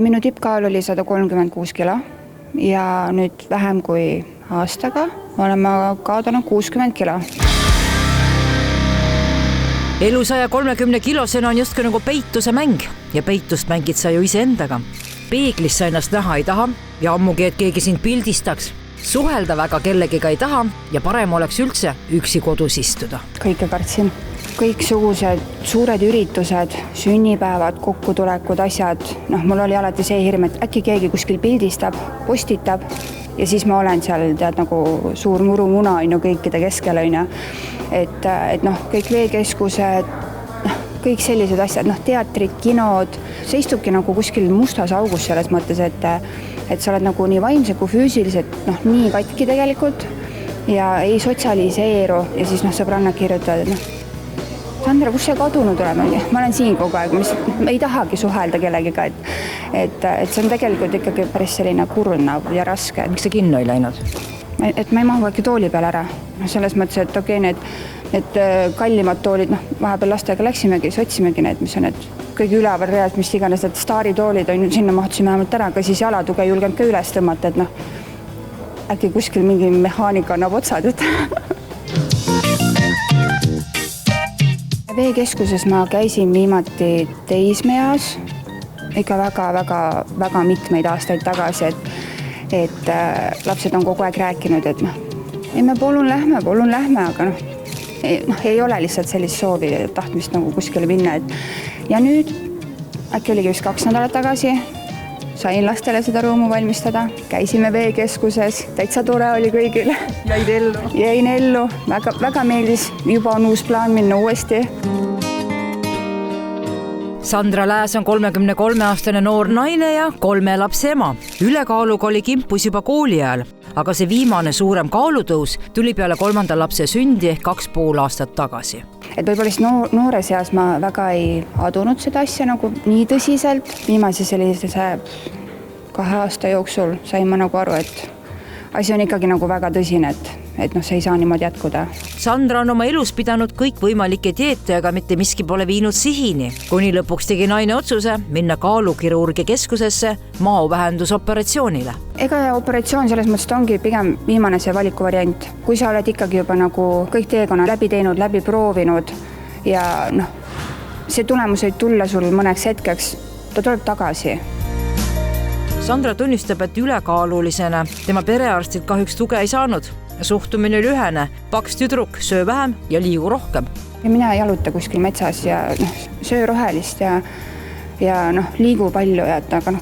Minu tippkaal oli 136 kilo ja nüüd vähem kui aastaga olen ma kaotanud 60 kilo. Elu 130 kilosena on justkui nagu peituse mäng ja peitust mängid sa ju iseendaga. Peeglis sa ennast näha ei taha ja ammugi, et keegi sind pildistaks. Suhelda väga kellegiga ei taha ja parem oleks üldse üksi kodus istuda. Kõike kartsin. Kõiksugused suured üritused, sünnipäevad, kokkutulekud, asjad. Mul oli alati see hirm, et äkki keegi kuskil pildistab, postitab ja siis ma olen seal nagu suur murumuna kõikide keskel. Et kõik veekeskused, kõik sellised asjad, teatrid, kinod, see istubki nagu kuskil mustas augus selles mõttes, et sa oled nagu nii vaimse kui füüsiliselt nii katki tegelikult ja ei sotsialiseeru ja siis sõbrannad kirjutavad, et Sandra, kus see kadunud olema? Ma olen siin kogu aeg, ma ei tahagi suhelda kellegiga, et see on tegelikult ikkagi päris selline kurnav ja raske. Miks see kinno ei läinud? Et ma ei mahu äkki tooli peal ära. Selles mõttes, et okei, need kallimad toolid, vahepeal lastega läksimegi, siis otsimegi need, mis on need kõige üleval read, mis iganes, et staaritoolid on sinna mahtusime vähemalt ära, aga siis jalatuge ei julgenud ka üles tõmmata, et äkki kuskil mingi mehaanika annab otsad, et Veekeskuses ma käisin viimati teismeas, ikka väga mitmeid aastaid tagasi, et lapsed on kogu aeg rääkinud, et me palun lähme, aga ei ole lihtsalt sellist soovi tahtmist nagu kuskile minna. Ja nüüd äkki oligi vist 2 nädalat tagasi, sain lastele seda rõõmu valmistada, käisime Veekeskuses, täitsa tore oli kõigile. Jäin ellu, väga meeldis, juba on uus plaan minna uuesti. Sandra Lääs on 33-aastane noor naine ja 3 lapse ema. Ülekaaluga oli kimpus juba kooli ajal, aga see viimane suurem kaalutõus tuli peale 3. lapse sündi ehk 2,5 aastat tagasi. Et võib-olla noore seas ma väga ei adunud seda asja nagu nii tõsiselt. Viimase sellise 2 aasta jooksul sain ma nagu aru, et asi on ikkagi nagu väga tõsine, et see ei saa niimoodi jätkuda. Sandra on oma elus pidanud kõik võimalikke dieete, aga mitte miski pole viinud sihini. Kuni lõpuks tegi naine otsuse minna kaalukirurgia keskusesse maovähendusoperatsioonile. Ega operatsioon selles mõttes ongi pigem viimane see valikuvariant. Kui sa oled ikkagi juba nagu kõik teekonna läbi teinud, läbi proovinud ja see tulemus ei tulla sul mõneks hetkeks, ta tuleb tagasi. Sandra tunnistab, et ülekaalulisena tema perearstilt kahjuks tuge ei saanud. Suhtumine oli ühene, paks tüdruk, söö vähem ja liigu rohkem. Ja mina jaluta kuskil metsas ja söö rohelist ja liigu palju. Aga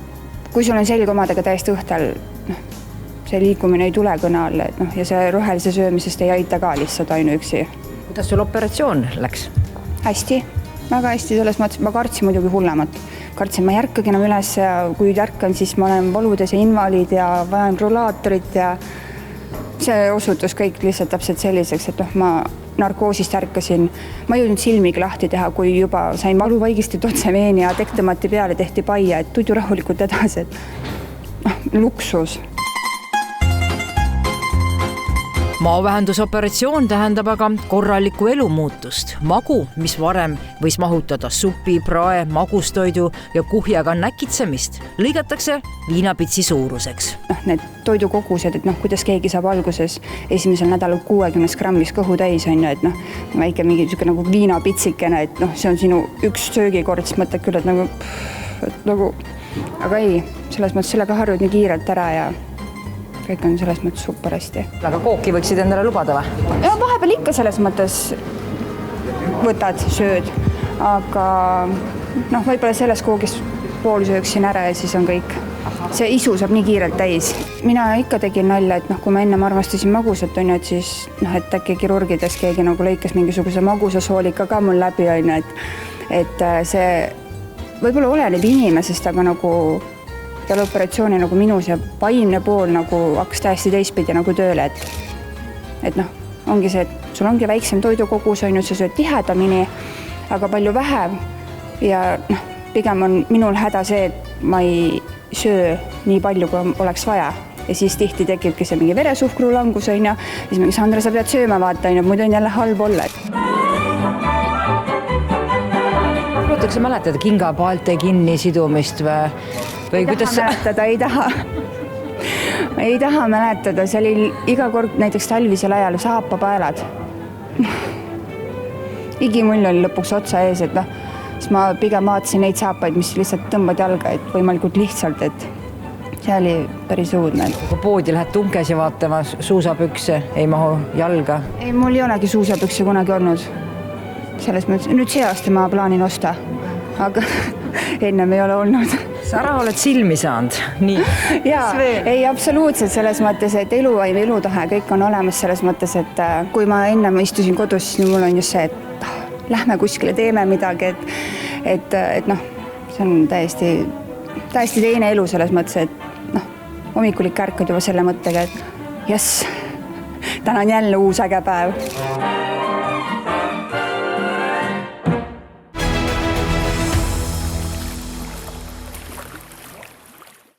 kui sul on selgomadega täiesti õhtal, see liikumine ei tule kõne alla ja see rohelise söömisest ei aita ka lihtsalt ainuüksi. Kuidas sul operatsioon läks? Hästi, väga hästi selles mõttes, ma kartsin muidugi hullemat. Kartsin, ma järkagi enam üles ja kui järkan, siis ma olen valudes ja invaliid ja vajan rollaatorit ja see osutus kõik lihtsalt täpselt selliseks, et ma narkoosist ärkasin. Ma ei jõudnud silmigi lahti teha, kui juba sain valuvaigistit otseveeni ja tektomati peale tehti paia, et tuidu rahulikult edasi. Luksus. Maovähendusoperatsioon tähendab aga korralikku elumuutust. Magu, mis varem võis mahutada supi, prae, magustoidu ja kuhjaga näkitsemist, lõigatakse viinapitsi suuruseks. Need toidukogused, et kuidas keegi saab alguses esimesel nädalal 60 grammis kõhu täis, et väike mingi nagu viinapitsikene, et see on sinu üks söögikord, siis mõtled küll, et nagu, aga ei, selles mõttes sellega harjud nii kiirelt ära ja kõik on selles mõttes super hästi. Aga kooki võiksid endale lubada või? Ja vahepeal ikka selles mõttes võtad, sööd, aga võib-olla selles koogis pool sööksin ära ja siis on kõik. See isu saab nii kiirelt täis. Mina ikka tegin nalja, et kui ma ennem armastasin magusat, et siis et äkki kirurgides keegi nagu lõikas mingisuguse magusa soolika ka mul läbi, et see võib-olla oleneb inimesest, aga nagu peale operatsiooni nagu minu see vaimne pool nagu hakkas täiesti teistpidi nagu tööle, et ongi see, et sul ongi väiksem toidukogus, sa sööd tihedamini, aga palju vähem ja pigem on minul häda see, et ma ei söö nii palju, kui oleks vaja ja siis tihti tekibki see mingi veresuhkru langus, ja siis mingi Sandra, sa pead sööma vaata, muidu on jälle halb olla. Mäletada kinga paalte kinni sidumist või või kuidas sa... ei taha mäletada, see oli iga kord näiteks talvisel ajal saapapaelad. Igimull oli lõpuks otsa ees, et siis ma pigem vaatasin neid saapaid, mis lihtsalt tõmbad jalga, et võimalikult lihtsalt, et see oli päris õudne. Kui poodi lähed tunkes ja vaatama suusapükse, ei mahu jalga? Ei, mul ei olegi suusapükse kunagi olnud. Selles mõttes, nüüd see aasta ma plaanin osta, aga ennem ei ole olnud. Sa ära oled silmi saanud, nii? Jaa, ei absoluutselt selles mõttes, et eluvaim, elutahe, kõik on olemas selles mõttes, et kui ma ennem istusin kodus, siis mul on just see, et lähme kuskile, teeme midagi, et see on täiesti teine elu selles mõttes, et hommikulik ärkad juba selle mõttega, et jess, täna on jälle uus äge päev.